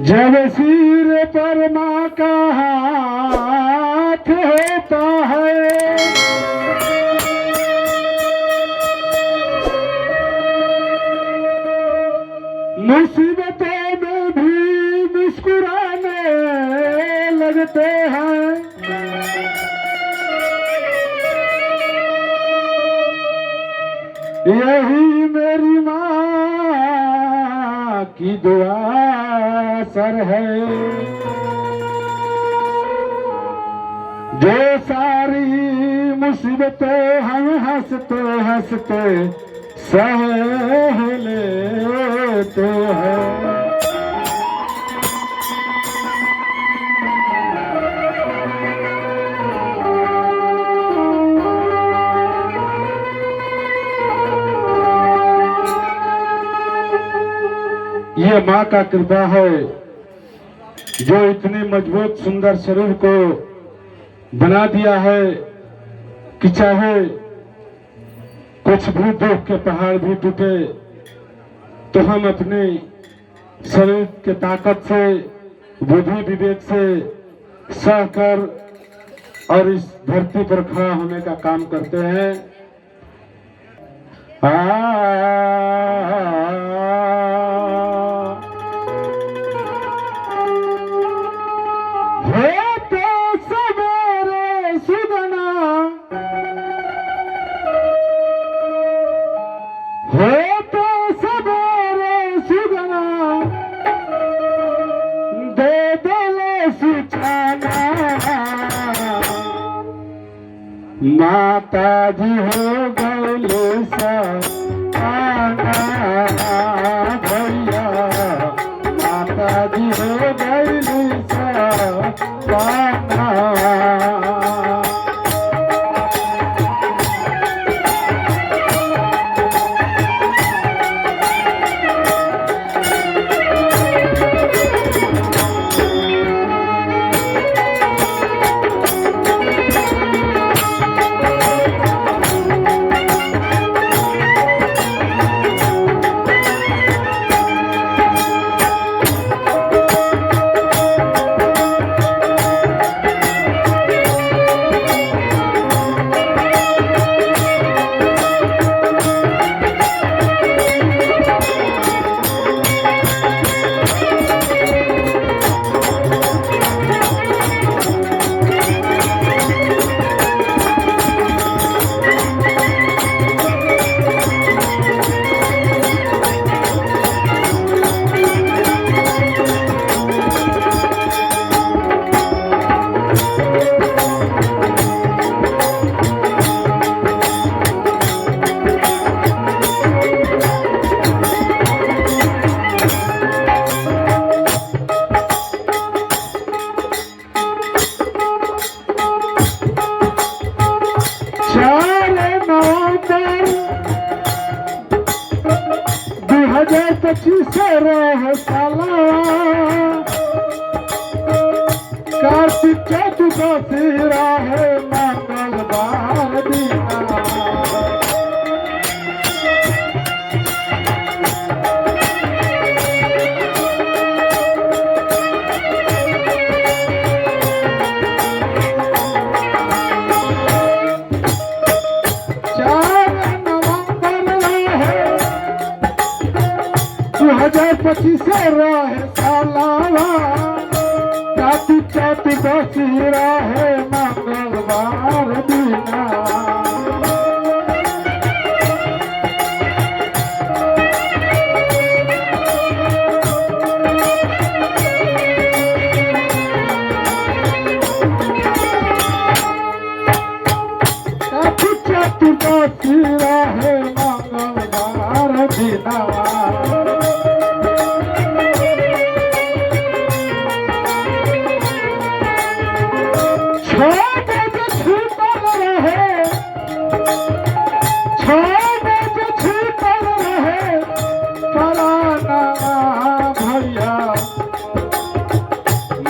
जब सिर पर माँ का हाथ होता है, मुसीबतों में भी मुस्कुराने लगते हैं। यही मेरी माँ की दुआ असर है, जो सारी मुसीबतें हम हंसते हंसते सह लेते हैं। ये माँ का कृपा है जो इतने मजबूत सुंदर शरीर को बना दिया है कि चाहे कुछ भी दुख के पहाड़ भी टूटे तो हम अपने शरीर के ताकत से, बुद्धि विवेक से सहकर और इस धरती पर खड़ा होने का काम करते हैं। माता जी हो गए सयाना भैया, माता जी हो गए सयाना। कार्तिक चतुर्दशी रहे मंगलवार दीना, रहे सालावा, कार्तिक चतुर्दशी रहे मंगलवार दीना। कार्तिक चतुर्दशी रहे मंगलवार दीना।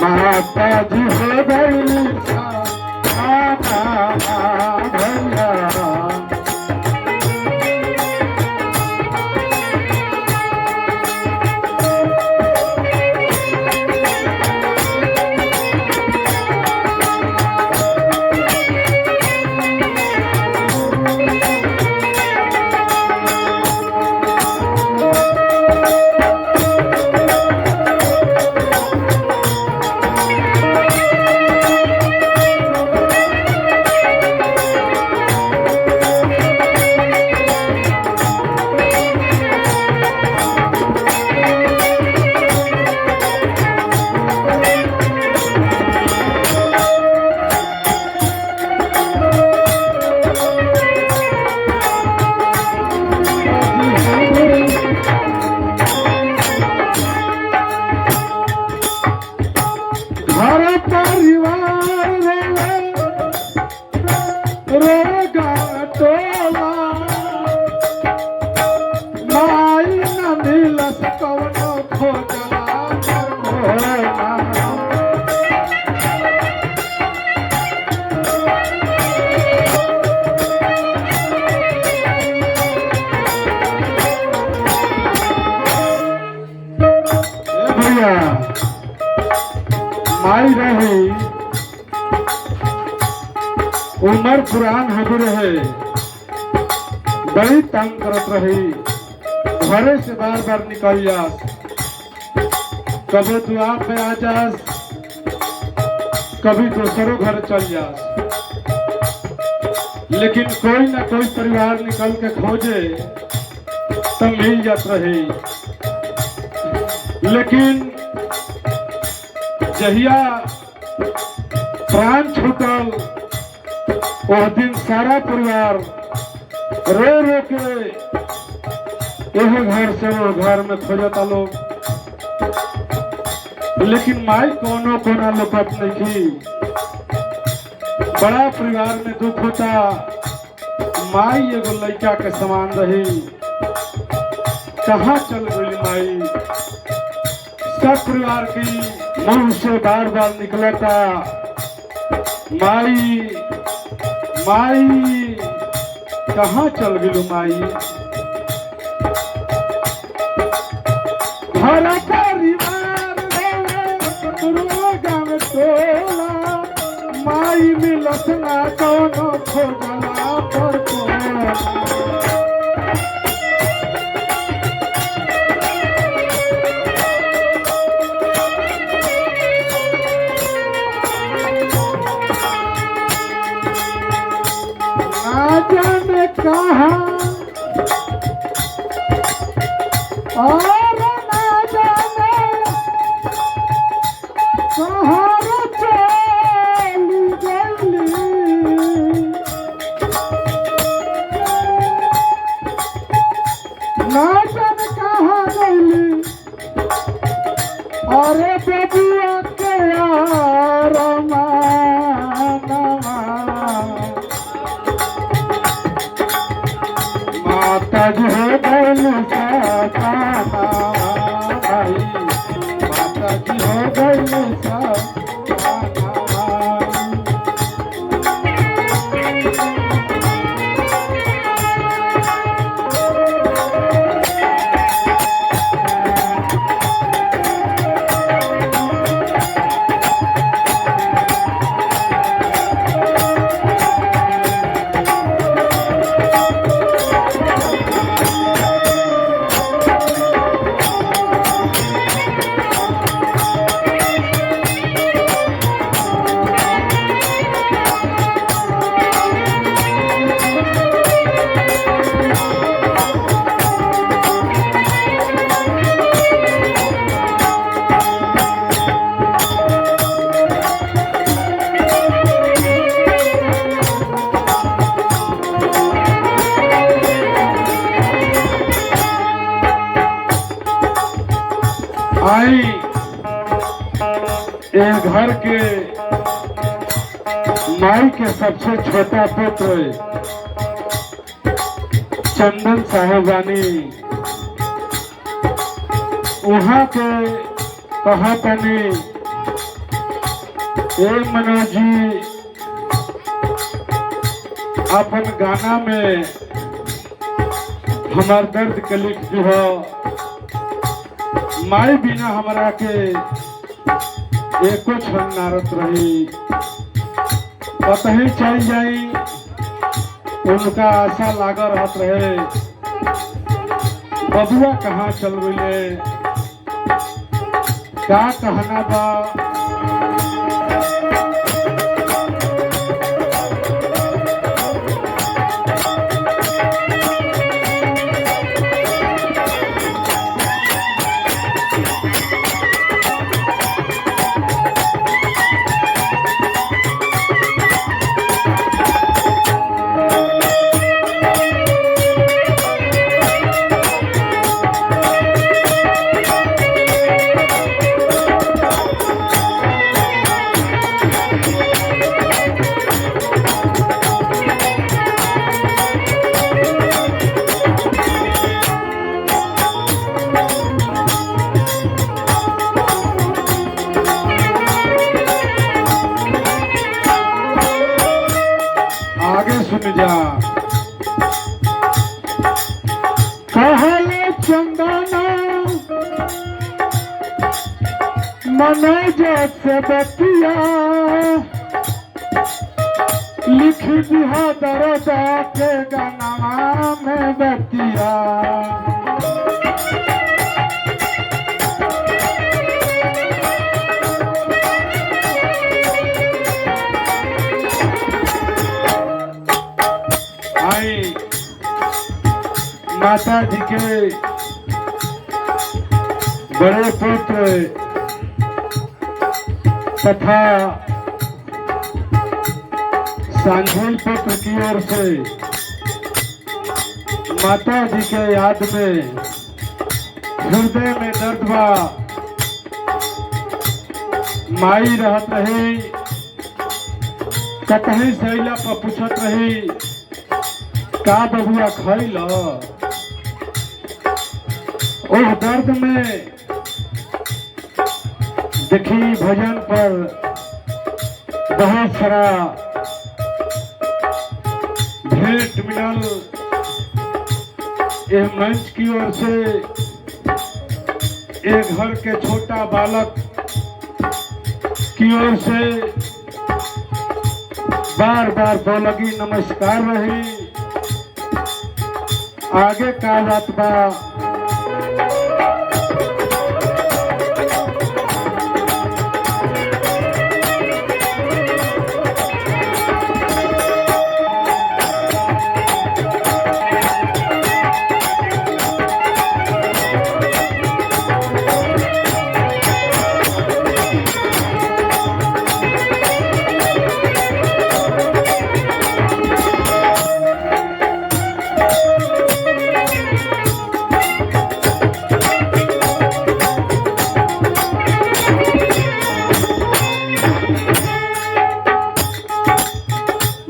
माता जी हो गई भैया, परिवार रोगा टोला माई न मिलस कवनो खोजला खोला। भैया माई रही उम्र पुरान हो रहे बड़ी तंग करत रही घरे से बार बार निकल जास कभी दुआ पे आ जास कभी दूसरों घर चल जास लेकिन कोई ना कोई परिवार निकल के खोजे तो मिल जात रही। लेकिन जहिया प्राण छूटल वह दिन सारा परिवार रो रो के यह घर से वो घर में खोजता लोग। लेकिन माई कोनो कोना लुकत नहीं थी। बड़ा परिवार में दुख होता माई एगो लड़का के समान रही कहाँ चल गई माई। सब परिवार की मुंह से बार बार निकलता माई माई कहाँ चल गई माई। घर परिवार रोगा में टोला माई मिलत ना कोनो खोजला पर कोला। जाने कहाँ और ना जाने कहाँ चली गई ना जाने कहाँ गई अरे बबुआ के यार माता जी हो गई साना भाई माता जी हो गई साना। आई एक घर के माई के सबसे छोटा पुत्र चंदन साहेबानी वहां के कहा तनी मनोज जी अपन गाना में हमार दर्द के लिख दी हो माई बिना हमारा के एको क्षण नारत रही कतही चल जाई उनका आशा लागा रहत रहे बबुआ कहाँ चल गए का कहना बा। जा कहले चंदना मनोज से बतिया लिख दिया दरदा के गाना में बतिया आई माता जी के बड़े पुत्र तथा सांझील पुत्र की ओर से माता जी के याद में हृदय में दर्द बा माई रहत रही कतही सैला पर पूछत रही का बबुआ खैल ओह दर्द में देखी भजन पर बहुत सारा भेंट मिलल यह मंच की ओर से एक घर के छोटा बालक की ओर से बार बार बोलगी नमस्कार रही आगे का बात बा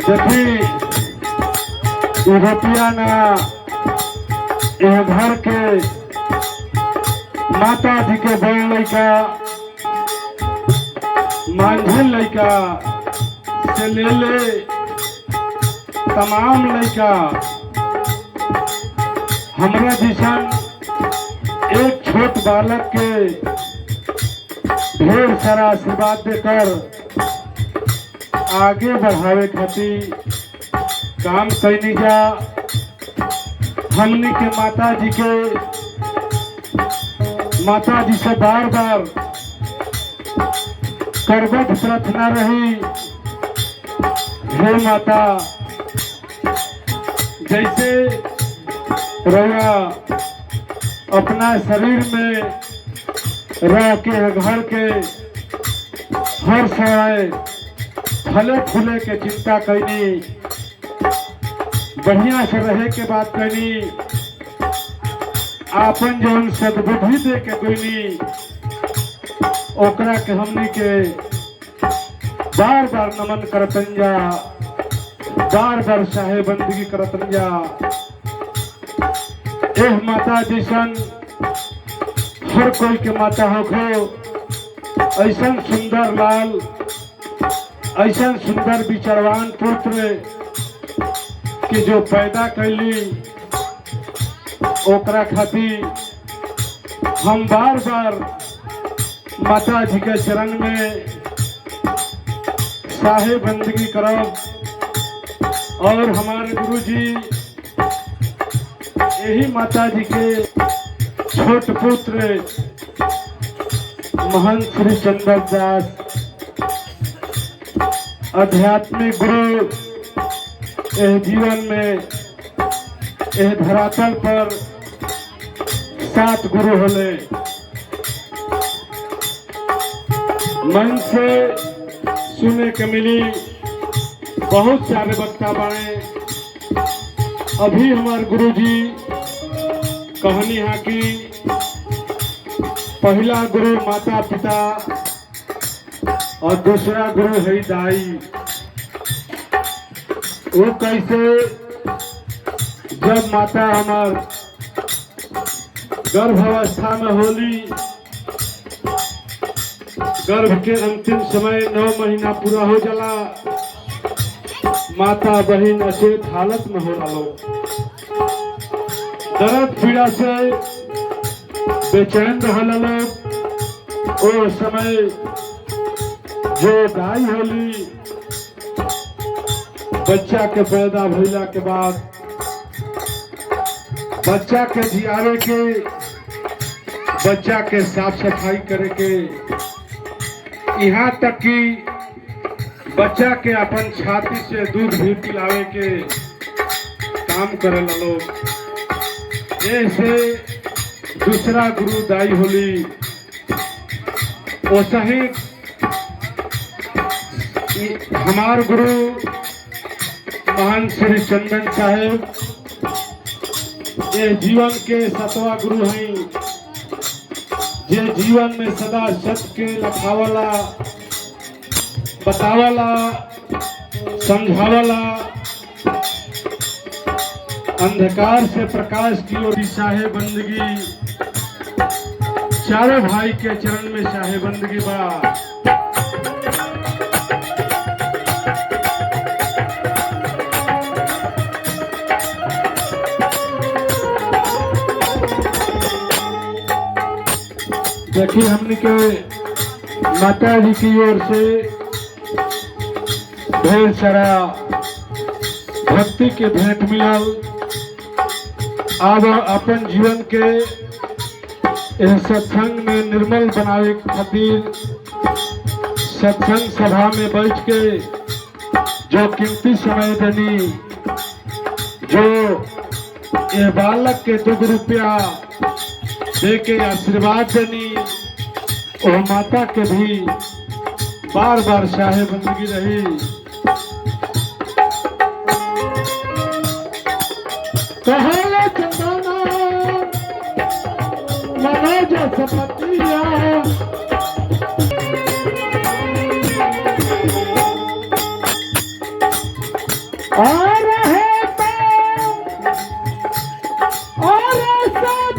देखी रुपया ना यह घर के माता जी के बड़ लड़का मांझल लड़का से ले तमाम लड़का हमरा जिसन एक छोट बालक के ढेर सारा आशीर्वाद देकर आगे बढ़ावे खातिर काम कैनी जा हमनी के माता जी से बार बार करबद्ध प्रार्थना रही हे माता जैसे रउआ अपना शरीर में रह के घर के हर समय फले फूले के चिंता कैनी बढ़िया से रहे के बात कैनी आपन जौन सद्बुद्धि दे के कैनी ओकरा के हमनी के बार बार नमन करतन जा बार बार चाहे बंदगी करतन जा एह माता जिसन हर कोई के माता होखो ऐसा सुंदर लाल ऐसा सुंदर विचारवान पुत्र कि जो पैदा कैली ओकरा खातिर हम बार बार माता जी के चरण में साहे बंदगी करब और हमारे गुरुजी यही माता जी के छोट पुत्र महंत श्री चंद्र दास आध्यात्मिक गुरु यह जीवन में यह धरातल पर 7 गुरु होले मन से सुने के मिली बहुत सारे वक्ता बाए अभी हमारे गुरुजी कहनी है कि पहला गुरु माता पिता और दूसरा गुरु है दाई वो कैसे जब माता हमार गर्भावस्था में होली गर्भ के अंतिम समय 9 महीना पूरा हो जाला माता बहन अचेत हालत में हो रहा लोग, दर्द पीड़ा से बेचैन रहला लोग। ओ समय जो दाई होली बच्चा के पैदा भइला के बाद बच्चा के जियावे के, बच्चा के साफ सफाई करे के, यहाँ तक कि बच्चा के अपन छाती से दूध भी पिलावे के काम करे लोग। ऐसे दूसरा गुरु दाई होली वैसा ही हमार गुरु महान श्री चंदन साहेब ये जीवन के सतवा गुरु हैं, जे जीवन में सदा सत्य के लखावला, बतावला, समझावला, अंधकार से प्रकाश की ओर शाहे बंदगी, चारों भाई के चरण में शाहे बंदगी बा। देखिए हमने के माता जी की ओर से ढेर सारा भक्ति के भेंट मिलल। अब अपन जीवन के सत्संग में निर्मल बनावे खातिर सत्संग सभा में बैठ के जो कीमती समय देनी, जो ये बालक के 2 रुपया दे के आशीर्वाद देनी, और माता के भी बार बार शाहे बंदगी रही। कहले चंदना मनोज सपतिया, और है तो और सब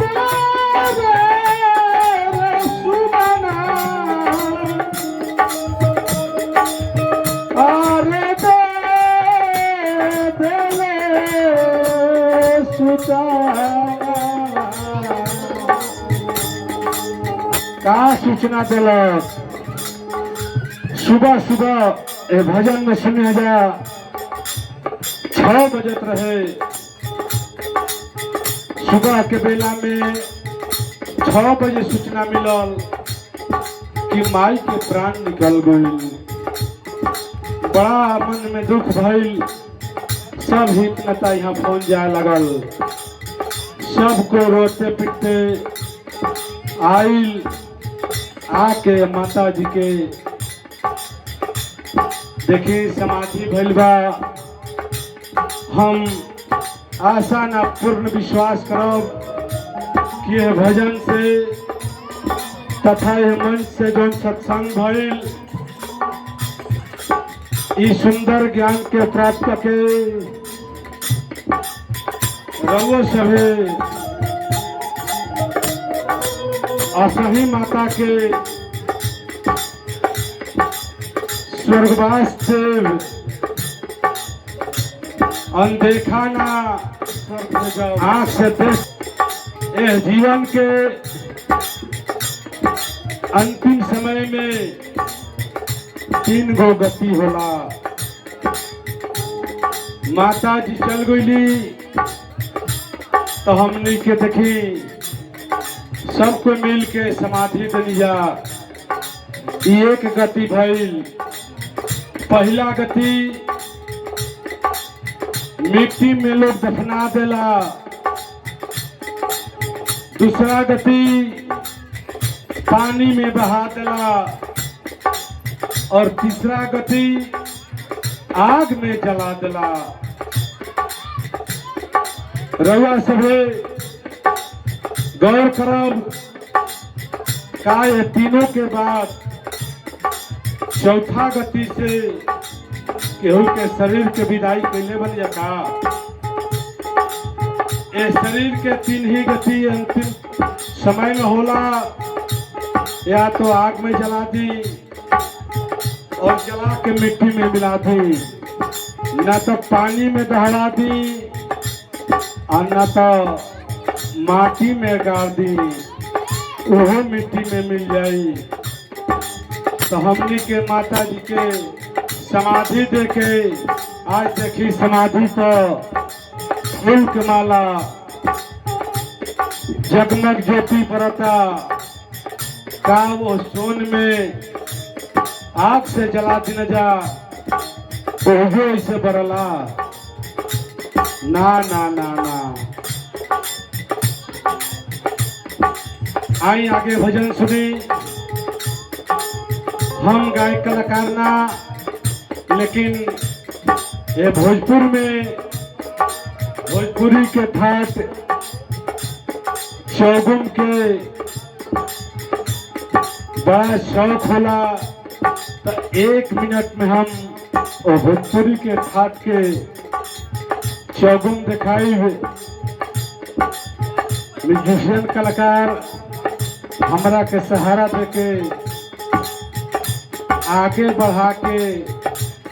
सुमना, और का सूचना दिलक। सुबह सुबह ए भजन में सुने जा 6 बजत रहे, सुबह के बेला में 6 बजे सूचना मिलल कि माई के प्राण निकल गई। बड़ा मन में दुख भइल, सब हितनता यहाँ फोन जाए लगल, सबको रोते पिटते आइल, आके माता जी के देखी समाधि भइल बा। हम आशा न पूर्ण विश्वास करब कि यह भजन से तथा यह मंच से जो सत्संग भइल, इस सुंदर ज्ञान के प्राप्त के रवो सभे असही माता के स्वर्गवास देव अनदेखा ना आंख से देख। यह जीवन के अंतिम समय में 3 गो गति होला। माता जी चल गईली तो हमने के देखी सबको मिल के समाधि दनी जा। एक गति भइल, पहला गति मिट्टी में लोग दफना देला, दूसरा गति पानी में बहा देला, और तीसरा गति आग में जला देला। रउआ सभे गौर करब का ये तीनों के बाद चौथा गति से केहू के शरीर के विदाई कैले बन का। ये शरीर के 3 ही गति अंतिम समय में होला, या तो आग में जला दी और जला के मिट्टी में मिला दी। न तो पानी में दहला दी और न तो माटी में गाड़ दी, वो मिट्टी में मिल जाई। तो हमनी के माता जी के समाधि देखे आज देखी समाधि तो फूल के माला जगमग ज्योति परता का वो सोन में आग से जला दिन जा ओहो इसे बरला ना ना ना ना। आई आगे भजन सुनी। हम गायक कलाकार ना, लेकिन ये भोजपुर में भोजपुरी के ठाट चौगुन के बड़ा शौक होला। तो 1 मिनट में हम भोजपुरी के ठाट के चौगुन दिखाई। म्यूजिशियन कलाकार हमरा के सहारा देके आगे बढ़ा के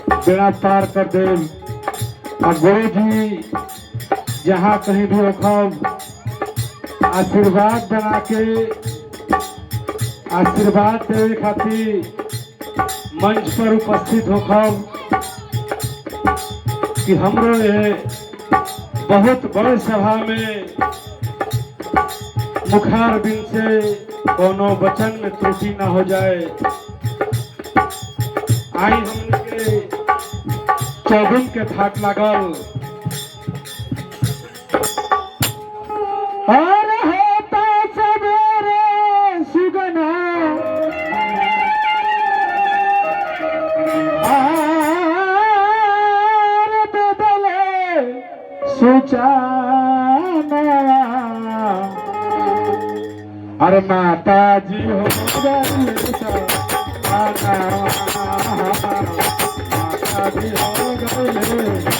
बेड़ा पार कर दे। और गुरु जी जहाँ कहीं भी रखब आशीर्वाद बना के आशीर्वाद देवे खातिर मंच पर उपस्थित होखब कि हमरो ये बहुत बड़े सभा में मुखार बिन से कोनो वचन में त्रुटि न हो जाए। आई हमके चौगुन के ठाट लागल। और होता सवेरे सुगना आर बदले सुचाना। अरे माता जी हो गई माता जी हो गई।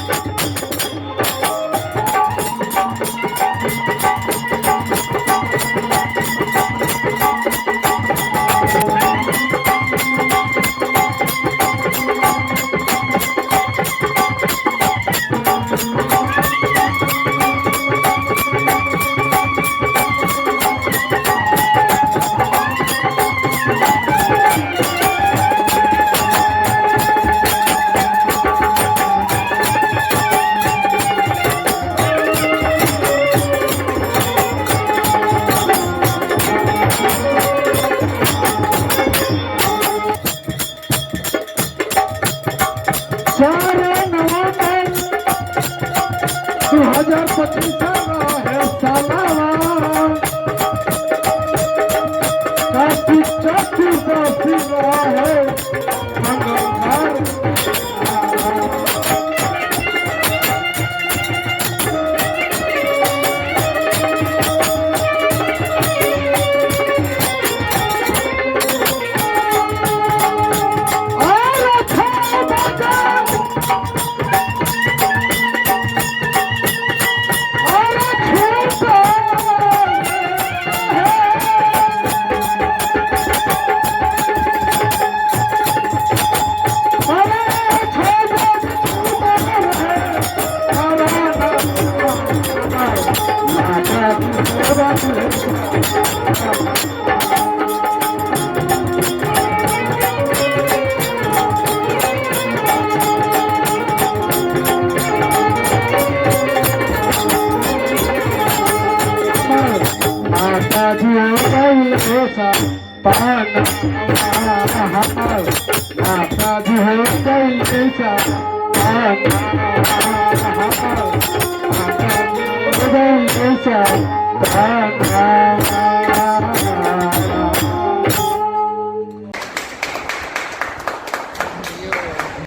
Bye.